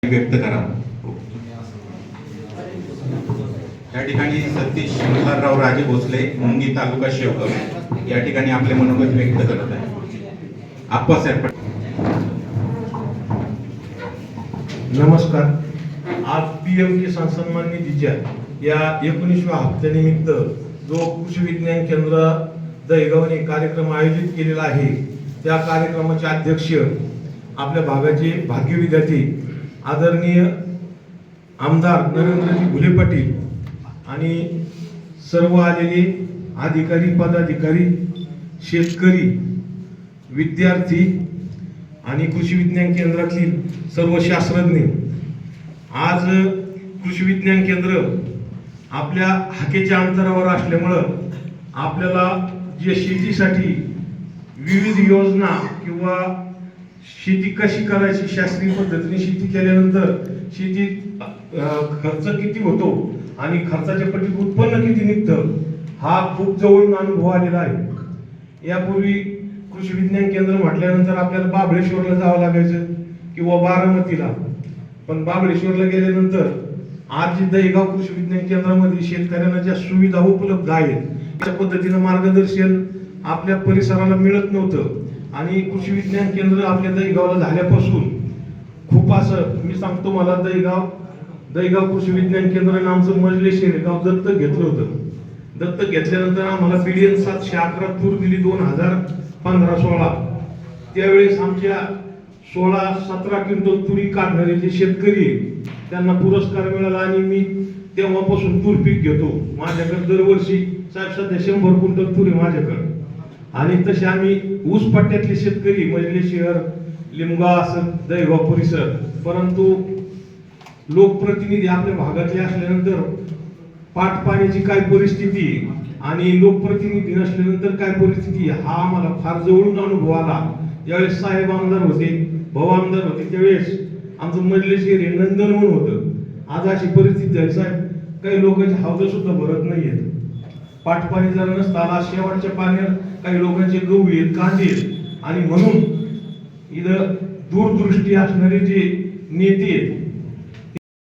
व्यक्त करा। या ठिकाणी सतीश शंकरराव राजे भोसले, मुंगी तालुका शेवगाव या ठिकाणी आपले मनोगत व्यक्त करत आहे। आप्पासाहेब नमस्कार। आज पीएम किसान सन्मान निधीच्या या 19व्या हप्त्यानिमित्त जो कृषी विज्ञान केंद्र दहेगावने कार्यक्रम आयोजित केलेला आहे, त्या कार्यक्रमाचे अध्यक्ष आपल्या भागाचे भाग्य विद्यार्थी आदरणीय आमदार नरेंद्रजी घुले पाटील आणि सर्व आलेले अधिकारी, पदाधिकारी, शेतकरी, विद्यार्थी आणि कृषी विज्ञान केंद्रातील सर्व शास्त्रज्ञ, आज कृषी विज्ञान केंद्र आपल्या हाकेच्या अंतरावर असल्यामुळं आपल्याला जे शेतीसाठी विविध योजना किंवा शेती कशी करायची, शास्त्रीय पद्धतीने शेती केल्यानंतर शेतीत खर्च किती होतो आणि खर्चाच्या पटीत उत्पन्न किती निघतं, हा खूप जवळून अनुभव आलेला आहे। यापूर्वी कृषी विज्ञान केंद्र म्हटल्यानंतर आपल्याला बाबळेश्वरला जावं लागायचं किंवा बारामतीला, पण बाबळेश्वरला गेल्यानंतर आज जे दहेगाव कृषी विज्ञान केंद्रामध्ये शेतकऱ्यांना ज्या सुविधा उपलब्ध आहेत त्या पद्धतीनं मार्गदर्शन आपल्या परिसराला मिळत नव्हतं। आणि कृषी विज्ञान केंद्र आपल्या दहेगावला झाल्यापासून खूप असं मी सांगतो, मला दहेगाव कृषी विज्ञान केंद्र नामचं मजले शेरगाव दत्तक घेतलं होतं। दत्तक घेतल्यानंतर आम्हाला BDN 711 तूर दिली 2015-16। त्यावेळेस आमच्या 16-17 क्विंटल तुरी काढणारे जे शेतकरी त्यांना पुरस्कार मिळाला आणि मी तेव्हापासून तूर पीक घेतो। माझ्याकडे दरवर्षी सध्या 100 क्विंटल तुरी माझ्याकडे। आणि तसे आम्ही ऊस पट्ट्यातले शेतकरी मजले शहर, लिमगाव असं दहेगाव परिसर, परंतु लोकप्रतिनिधी आपल्या भागातले असल्यानंतर पाट पाण्याची काय परिस्थिती आणि लोकप्रतिनिधी नसल्यानंतर काय परिस्थिती, हा आम्हाला फार जवळून अनुभव आला। ज्यावेळेस साहेब आमदार होते, भाऊ आमदार होते, त्यावेळेस आमचं मजले शहर हे नंदनवन होतं। आज अशी परिस्थिती झाली साहेब, काही लोकांची हौद सुद्धा भरत नाहीयेत। पाटपाणी जर नसता आला, शेवटच्या पाण्यात काही लोकांचे गहू आहेत, कांदे आहेत, आणि म्हणून इथं दूरदृष्टी असणारे जे नेते आहेत